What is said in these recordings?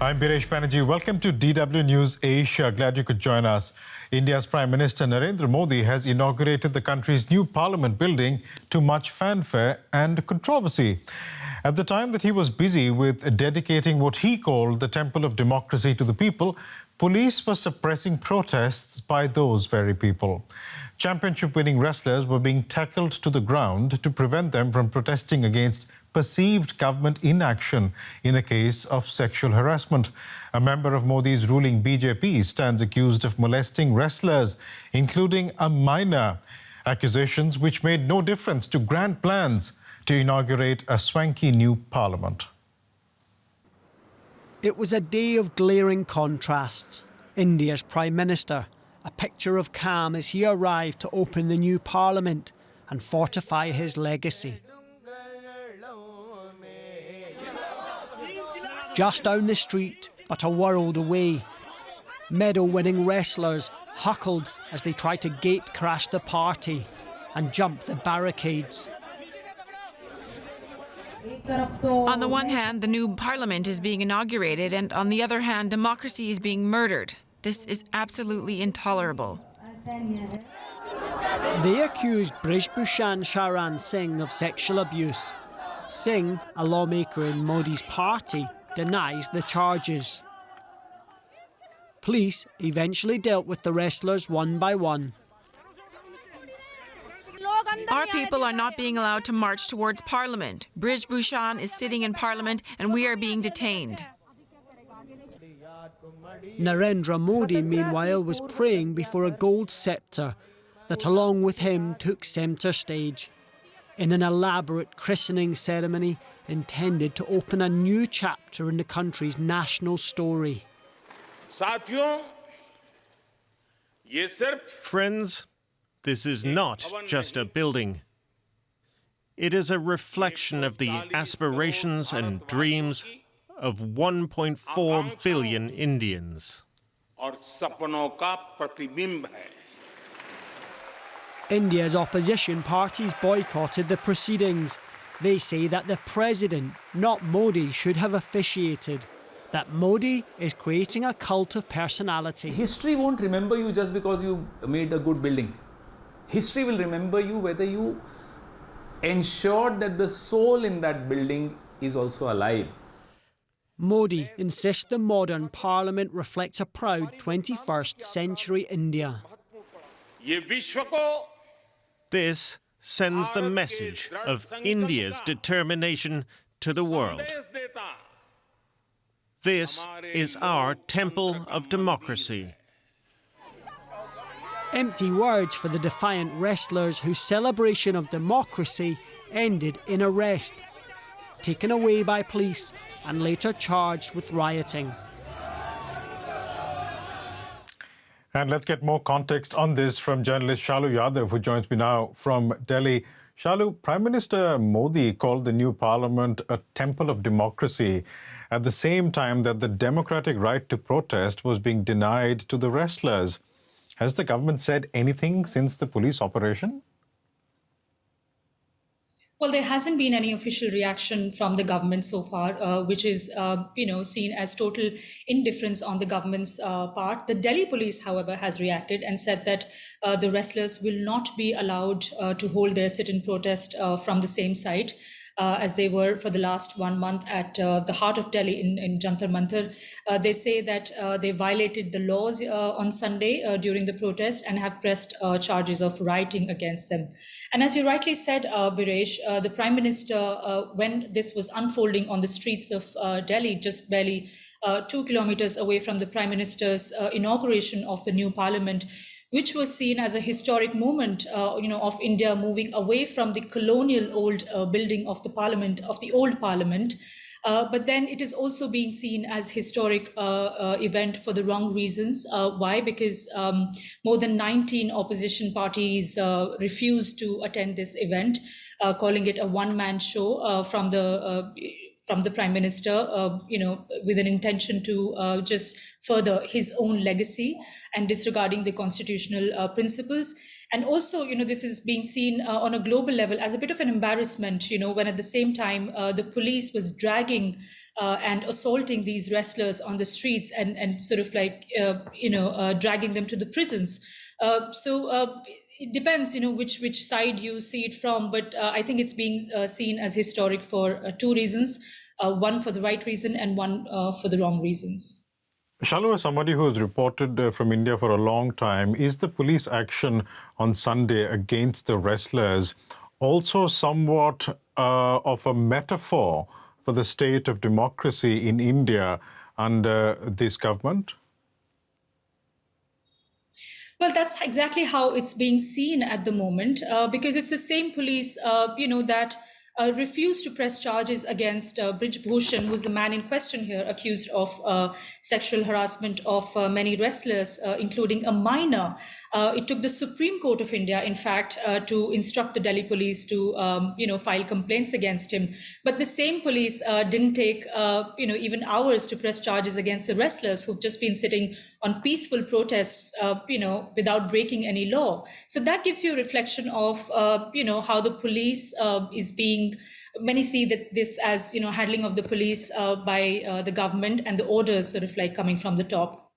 I'm Biresh Banerjee. Welcome to DW News Asia. Glad you could join us. India's Prime Minister Narendra Modi has inaugurated the country's new parliament building to much fanfare and controversy. At the time that he was busy with dedicating what he called the Temple of Democracy to the people, police were suppressing protests by those very people. Championship-winning wrestlers were being tackled to the ground to prevent them from protesting against perceived government inaction in a case of sexual harassment. A member of Modi's ruling BJP stands accused of molesting wrestlers, including a minor. Accusations which made no difference to grand plans to inaugurate a swanky new parliament. It was a day of glaring contrasts. India's Prime Minister, a picture of calm as he arrived to open the new parliament and fortify his legacy. Just down the street, but a world away, medal-winning wrestlers huckled as they tried to gate-crash the party and jump the barricades. On the one hand, the new parliament is being inaugurated, and on the other hand, democracy is being murdered. This is absolutely intolerable. They accused Brij Bhushan Sharan Singh of sexual abuse. Singh, a lawmaker in Modi's party, denies the charges. Police eventually dealt with the wrestlers one by one. Our people are not being allowed to march towards Parliament. Brij Bhushan is sitting in Parliament and we are being detained. Narendra Modi, meanwhile, was praying before a gold sceptre that, along with him, took centre stage in an elaborate christening ceremony intended to open a new chapter in the country's national story. Friends, this is not just a building. It is a reflection of the aspirations and dreams of 1.4 billion Indians. India's opposition parties boycotted the proceedings. They say that the president, not Modi, should have officiated, that Modi is creating a cult of personality. History won't remember you just because you made a good building. History will remember you whether you ensured that the soul in that building is also alive. Modi insists the modern parliament reflects a proud 21st century India. This sends the message of India's determination to the world. This is our temple of democracy. Empty words for the defiant wrestlers whose celebration of democracy ended in arrest, taken away by police and later charged with rioting. And let's get more context on this from journalist Shalu Yadav, who joins me now from Delhi. Shalu, Prime Minister Modi called the new parliament a temple of democracy at the same time that the democratic right to protest was being denied to the wrestlers. Has the government said anything since the police operation? Well, there hasn't been any official reaction from the government so far, which is, seen as total indifference on the government's part. The Delhi police, however, has reacted and said that the wrestlers will not be allowed to hold their sit-in protest from the same site as they were for the last 1 month at the heart of Delhi in Jantar Mantar. They say that they violated the laws on Sunday during the protest and have pressed charges of rioting against them. And as you rightly said, Biresh, the Prime Minister, when this was unfolding on the streets of Delhi, just barely 2 kilometers away from the Prime Minister's inauguration of the new parliament, which was seen as a historic moment, of India moving away from the colonial old building of the parliament, of the old parliament. But then it is also being seen as historic event for the wrong reasons. Why? Because more than 19 opposition parties refused to attend this event, calling it a one-man show from the Prime Minister, with an intention to just further his own legacy and disregarding the constitutional principles. And also, this is being seen on a global level as a bit of an embarrassment, when at the same time the police was dragging and assaulting these wrestlers on the streets and sort of like, dragging them to the prisons. It depends, which side you see it from, but I think it's being seen as historic for two reasons, one for the right reason and one for the wrong reasons. Shalu, as somebody who has reported from India for a long time, is the police action on Sunday against the wrestlers also somewhat of a metaphor for the state of democracy in India under this government? Well, that's exactly how it's being seen at the moment, because it's the same police, that refused to press charges against Brij Bhushan, who's the man in question here, accused of sexual harassment of many wrestlers, including a minor. It took the Supreme Court of India, in fact, to instruct the Delhi police to, file complaints against him. But the same police didn't take, even hours to press charges against the wrestlers who've just been sitting on peaceful protests, without breaking any law. So that gives you a reflection of, how the police is being. Many see that this as handling of the police by the government and the orders sort of like coming from the top.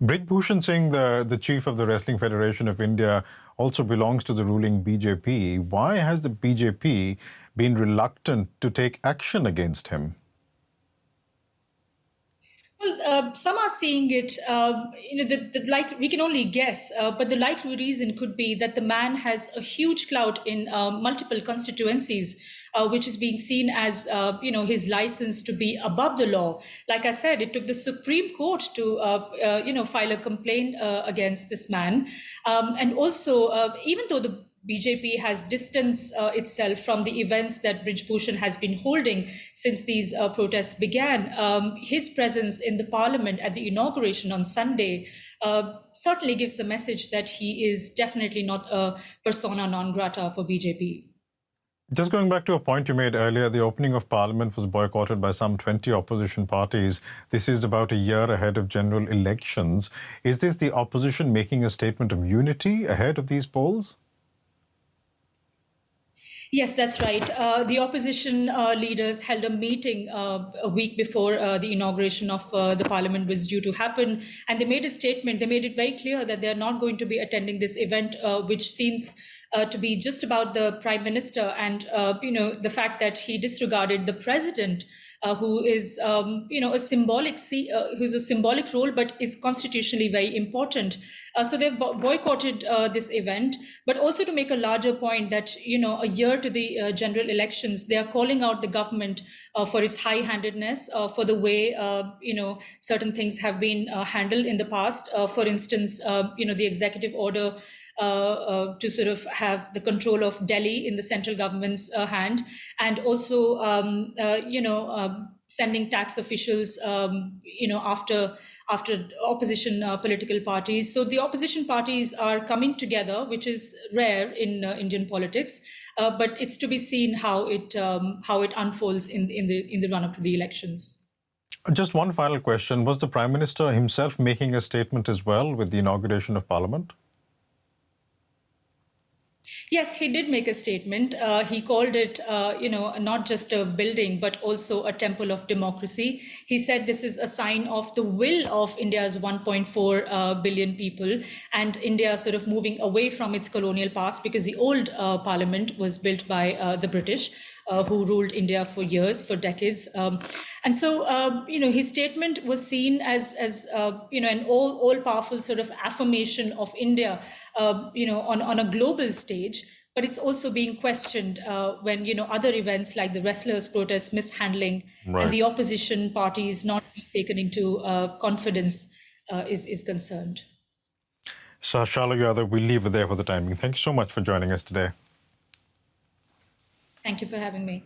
Brij Bhushan Singh, the chief of the Wrestling Federation of India, also belongs to the ruling BJP. Why has the BJP been reluctant to take action against him? Well, some are seeing it, we can only guess, but the likely reason could be that the man has a huge clout in multiple constituencies, which is being seen as, his license to be above the law. Like I said, it took the Supreme Court to, file a complaint against this man. And also, even though the BJP has distanced itself from the events that Brij Bhushan has been holding since these protests began. His presence in the parliament at the inauguration on Sunday certainly gives a message that he is definitely not a persona non grata for BJP. Just going back to a point you made earlier, the opening of Parliament was boycotted by some 20 opposition parties. This is about a year ahead of general elections. Is this the opposition making a statement of unity ahead of these polls? Yes, that's right. The opposition leaders held a meeting a week before the inauguration of the parliament was due to happen. And they made a statement. They made it very clear that they're not going to be attending this event, which seems to be just about the Prime Minister and, the fact that he disregarded the president, who is, who's a symbolic role, but is constitutionally very important. So they've boycotted this event, but also to make a larger point that, a year to the general elections, they are calling out the government for its high-handedness, for the way, certain things have been handled in the past. For instance, the executive order to sort of have the control of Delhi in the central government's hand, and also, sending tax officials, after opposition political parties. So the opposition parties are coming together, which is rare in Indian politics, but it's to be seen how it unfolds in the run up to the elections. Just one final question. Was the Prime Minister himself making a statement as well with the inauguration of Parliament? Yes, he did make a statement. He called it, not just a building, but also a temple of democracy. He said this is a sign of the will of India's 1.4 billion people and India sort of moving away from its colonial past, because the old parliament was built by the British, who ruled India for years, for decades. And so, his statement was seen as an all-powerful sort of affirmation of India, on a global stage. But it's also being questioned when, other events like the wrestlers' protest mishandling and the opposition parties not taken into confidence is concerned. So, Shalu Yadav, we'll leave it there for the timing. Thank you so much for joining us today. Thank you for having me.